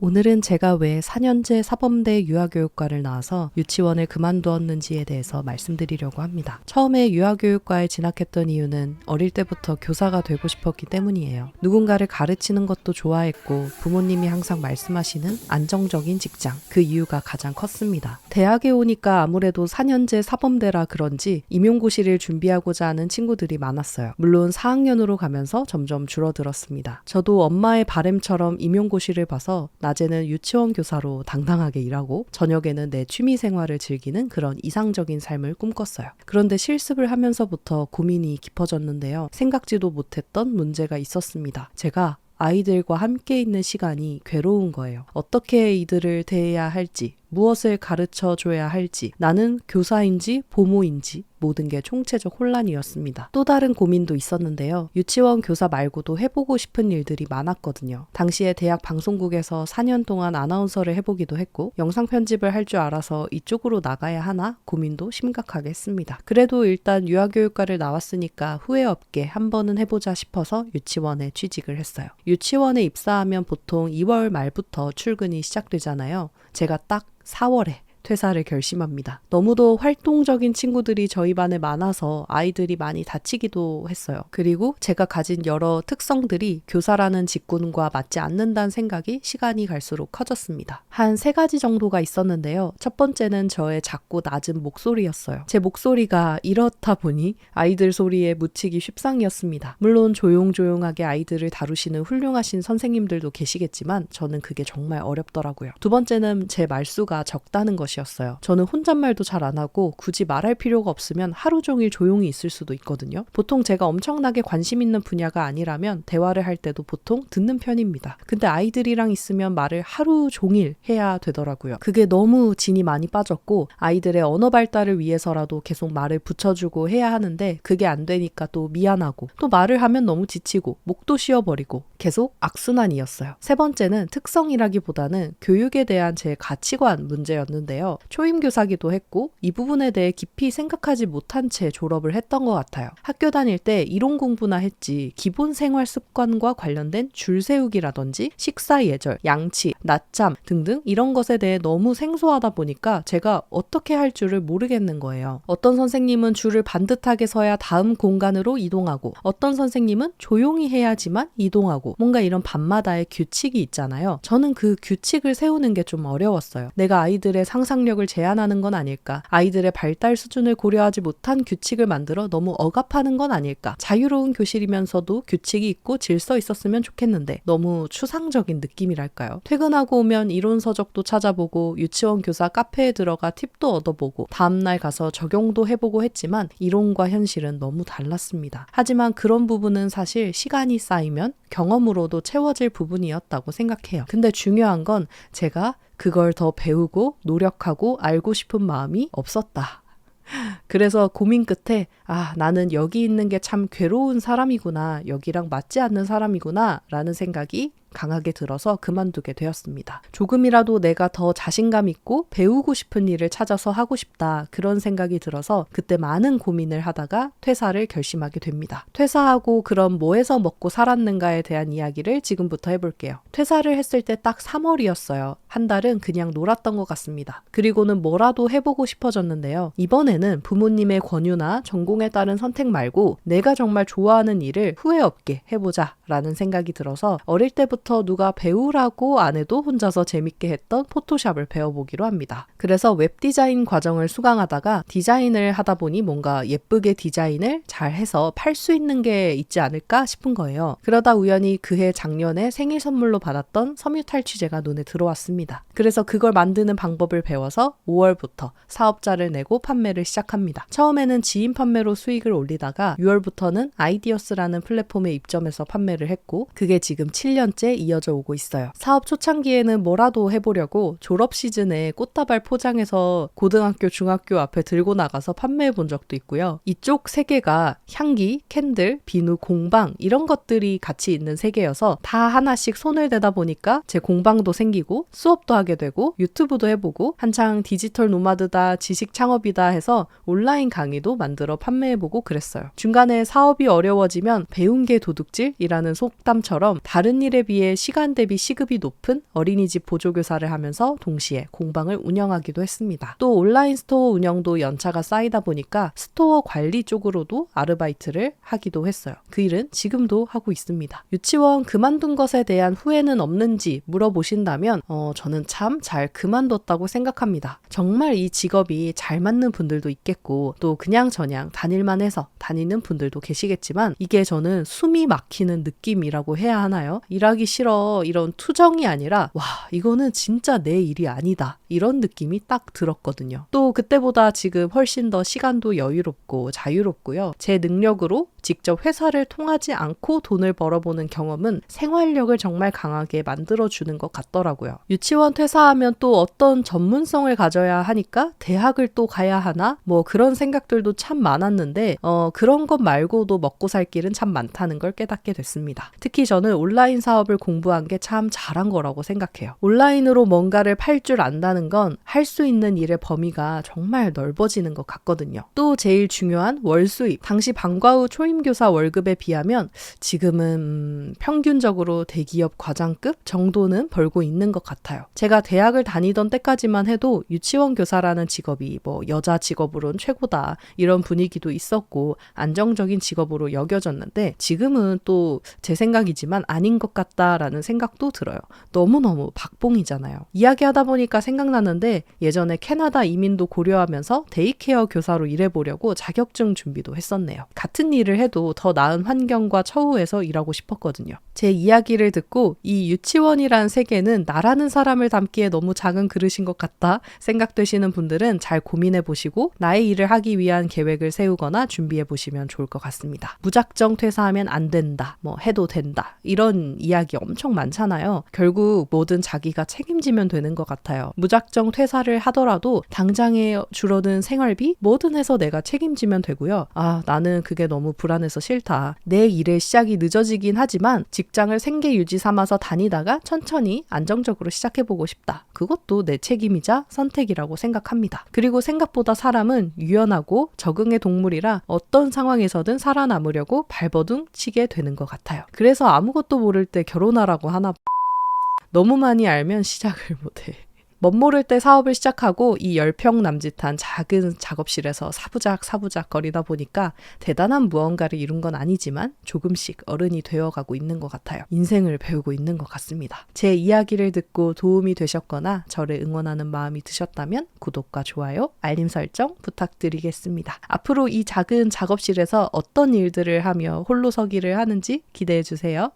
오늘은 제가 왜 4년제 사범대 유아교육과를 나와서 유치원을 그만두었는지에 대해서 말씀드리려고 합니다. 처음에 유아교육과에 진학했던 이유는 어릴 때부터 교사가 되고 싶었기 때문이에요. 누군가를 가르치는 것도 좋아했고 부모님이 항상 말씀하시는 안정적인 직장, 그 이유가 가장 컸습니다. 대학에 오니까 아무래도 4년제 사범대라 그런지 임용고시를 준비하고자 하는 친구들이 많았어요. 물론 4학년으로 가면서 점점 줄어들었습니다. 저도 엄마의 바람처럼 임용고시를 봐서 낮에는 유치원 교사로 당당하게 일하고 저녁에는 내 취미 생활을 즐기는 그런 이상적인 삶을 꿈꿨어요. 그런데 실습을 하면서부터 고민이 깊어졌는데요. 생각지도 못했던 문제가 있었습니다. 제가 아이들과 함께 있는 시간이 괴로운 거예요. 어떻게 이들을 대해야 할지, 무엇을 가르쳐 줘야 할지, 나는 교사인지 보모인지 모든 게 총체적 혼란이었습니다. 또 다른 고민도 있었는데요. 유치원 교사 말고도 해보고 싶은 일들이 많았거든요. 당시에 대학 방송국에서 4년 동안 아나운서를 해보기도 했고 영상 편집을 할 줄 알아서 이쪽으로 나가야 하나 고민도 심각하게 했습니다. 그래도 일단 유아교육과를 나왔으니까 후회 없게 한 번은 해보자 싶어서 유치원에 취직을 했어요. 유치원에 입사하면 보통 2월 말부터 출근이 시작되잖아요. 제가 딱 4월에 퇴사를 결심합니다. 너무도 활동적인 친구들이 저희 반에 많아서 아이들이 많이 다치기도 했어요. 그리고 제가 가진 여러 특성들이 교사라는 직군과 맞지 않는다는 생각이 시간이 갈수록 커졌습니다. 한 3가지 정도가 있었는데요. 첫 번째는 저의 작고 낮은 목소리였어요. 제 목소리가 이렇다 보니 아이들 소리에 묻히기 쉽상이었습니다. 물론 조용조용하게 아이들을 다루시는 훌륭하신 선생님들도 계시겠지만 저는 그게 정말 어렵더라고요. 두 번째는 제 말수가 적다는 것이었어요. 저는 혼잣말도 잘 안 하고 굳이 말할 필요가 없으면 하루 종일 조용히 있을 수도 있거든요. 보통 제가 엄청나게 관심 있는 분야가 아니라면 대화를 할 때도 보통 듣는 편입니다. 근데 아이들이랑 있으면 말을 하루 종일 해야 되더라고요. 그게 너무 진이 많이 빠졌고 아이들의 언어 발달을 위해서라도 계속 말을 붙여주고 해야 하는데 그게 안 되니까 또 미안하고 또 말을 하면 너무 지치고 목도 쉬어버리고 계속 악순환이었어요. 세 번째는 특성이라기보다는 교육에 대한 제 가치관 문제였는데요. 초임교사기도 했고 이 부분에 대해 깊이 생각하지 못한 채 졸업을 했던 것 같아요. 학교 다닐 때 이론 공부나 했지 기본 생활 습관과 관련된 줄 세우기라든지 식사 예절, 양치, 낮잠 등등 이런 것에 대해 너무 생소하다 보니까 제가 어떻게 할 줄을 모르겠는 거예요. 어떤 선생님은 줄을 반듯하게 서야 다음 공간으로 이동하고 어떤 선생님은 조용히 해야지만 이동하고 뭔가 이런 밤마다의 규칙이 있잖아요. 저는 그 규칙을 세우는 게 좀 어려웠어요. 내가 아이들의 상상력을 제한하는 건 아닐까? 아이들의 발달 수준을 고려하지 못한 규칙을 만들어 너무 억압하는 건 아닐까? 자유로운 교실이면서도 규칙이 있고 질서 있었으면 좋겠는데 너무 추상적인 느낌이랄까요? 퇴근하고 오면 이론 서적도 찾아보고 유치원 교사 카페에 들어가 팁도 얻어보고 다음날 가서 적용도 해보고 했지만 이론과 현실은 너무 달랐습니다. 하지만 그런 부분은 사실 시간이 쌓이면 경험으로도 채워질 부분이었다고 생각해요. 근데 중요한 건 제가 그걸 더 배우고 노력하고 알고 싶은 마음이 없었다. 그래서 고민 끝에 나는 여기 있는 게 참 괴로운 사람이구나, 여기랑 맞지 않는 사람이구나 라는 생각이 강하게 들어서 그만두게 되었습니다. 조금이라도 내가 더 자신감 있고 배우고 싶은 일을 찾아서 하고 싶다 그런 생각이 들어서 그때 많은 고민을 하다가 퇴사를 결심하게 됩니다. 퇴사하고 그럼 뭐해서 먹고 살았는가에 대한 이야기를 지금부터 해볼게요. 퇴사를 했을 때 딱 3월이었어요. 한 달은 그냥 놀았던 것 같습니다. 그리고는 뭐라도 해보고 싶어졌는데요. 이번에는 부모님의 권유나 전공에 따른 선택 말고 내가 정말 좋아하는 일을 후회 없게 해보자 라는 생각이 들어서 어릴 때부터 누가 배우라고 안 해도 혼자서 재밌게 했던 포토샵을 배워보기로 합니다. 그래서 웹디자인 과정을 수강하다가 디자인을 하다 보니 뭔가 예쁘게 디자인을 잘 해서 팔 수 있는 게 있지 않을까 싶은 거예요. 그러다 우연히 그해 작년에 생일 선물로 받았던 섬유 탈취제가 눈에 들어왔습니다. 그래서 그걸 만드는 방법을 배워서 5월부터 사업자를 내고 판매를 시작합니다. 처음에는 지인 판매로 수익을 올리다가 6월부터는 아이디어스라는 플랫폼에 입점해서 판매를 했고 그게 지금 7년째 이어져 오고 있어요. 사업 초창기에는 뭐라도 해보려고 졸업 시즌에 꽃다발 포장해서 고등학교, 중학교 앞에 들고 나가서 판매해 본 적도 있고요. 이쪽 세계가 향기, 캔들, 비누, 공방 이런 것들이 같이 있는 세계여서 다 하나씩 손을 대다 보니까 제 공방도 생기고 수업도 하게 되고 유튜브도 해보고 한창 디지털 노마드다, 지식 창업이다 해서 온라인 강의도 만들어 판매해보고 그랬어요. 중간에 사업이 어려워지면 배운 게 도둑질이라는 속담처럼 다른 일에 비해 비해 시간 대비 시급이 높은 어린이집 보조교사를 하면서 동시에 공방을 운영하기도 했습니다. 또 온라인 스토어 운영도 연차가 쌓이다 보니까 스토어 관리 쪽으로도 아르바이트를 하기도 했어요. 그 일은 지금도 하고 있습니다. 유치원 그만둔 것에 대한 후회는 없는지 물어보신다면 저는 참 잘 그만뒀다고 생각합니다. 정말 이 직업이 잘 맞는 분들도 있겠고 또 그냥저냥 다닐만 해서 다니는 분들도 계시겠지만 이게 저는 숨이 막히는 느낌이라고 해야 하나요? 일하기 싫어 이런 투정이 아니라 와 이거는 진짜 내 일이 아니다 이런 느낌이 딱 들었거든요. 또 그때보다 지금 훨씬 더 시간도 여유롭고 자유롭고요. 제 능력으로 직접 회사를 통하지 않고 돈을 벌어보는 경험은 생활력을 정말 강하게 만들어주는 것 같더라고요. 유치원 퇴사하면 또 어떤 전문성을 가져야 하니까 대학을 또 가야 하나? 뭐 그런 생각들도 참 많았는데 그런 것 말고도 먹고 살 길은 참 많다는 걸 깨닫게 됐습니다. 특히 저는 온라인 사업을 공부한 게 참 잘한 거라고 생각해요. 온라인으로 뭔가를 팔 줄 안다는 건 할 수 있는 일의 범위가 정말 넓어지는 것 같거든요. 또 제일 중요한 월 수입. 당시 방과 후 초임교사 월급에 비하면 지금은 평균적으로 대기업 과장급 정도는 벌고 있는 것 같아요. 제가 대학을 다니던 때까지만 해도 유치원 교사라는 직업이 뭐 여자 직업으론 최고다 이런 분위기도 있었고 안정적인 직업으로 여겨졌는데 지금은 또 제 생각이지만 아닌 것 같다라는 생각도 들어요. 너무너무 박봉이잖아요. 이야기하다 보니까 생각나는데 예전에 캐나다 이민도 고려하면서 데이케어 교사로 일해보려고 자격증 준비도 했었네요. 같은 일을 해도 더 나은 환경과 처우에서 일하고 싶었거든요. 제 이야기를 듣고 이 유치원이란 세계는 나라는 사람을 담기에 너무 작은 그릇인 것 같다 생각되시는 분들은 잘 고민해보시고 나의 일을 하기 위한 계획을 세우거나 준비해보시면 좋을 것 같습니다. 무작정 퇴사하면 안 된다, 뭐 해도 된다 이런 이야기 엄청 많잖아요. 결국 뭐든 자기가 책임지면 되는 것 같아요. 무작정 퇴사를 하더라도 당장에 줄어든 생활비 뭐든 해서 내가 책임지면 되고요. 나는 그게 너무 불안해서 싫다. 내 일의 시작이 늦어지긴 하지만 직장을 생계 유지 삼아서 다니다가 천천히 안정적으로 시작해보고 싶다. 그것도 내 책임이자 선택이라고 생각합니다. 그리고 생각보다 사람은 유연하고 적응의 동물이라 어떤 상황에서든 살아남으려고 발버둥 치게 되는 것 같아요. 그래서 아무것도 모를 때 결혼하라고 하나 너무 많이 알면 시작을 못해. 멋모를 때 사업을 시작하고 이 10평 남짓한 작은 작업실에서 사부작 거리다 보니까 대단한 무언가를 이룬 건 아니지만 조금씩 어른이 되어가고 있는 것 같아요. 인생을 배우고 있는 것 같습니다. 제 이야기를 듣고 도움이 되셨거나 저를 응원하는 마음이 드셨다면 구독과 좋아요, 알림 설정 부탁드리겠습니다. 앞으로 이 작은 작업실에서 어떤 일들을 하며 홀로서기를 하는지 기대해주세요.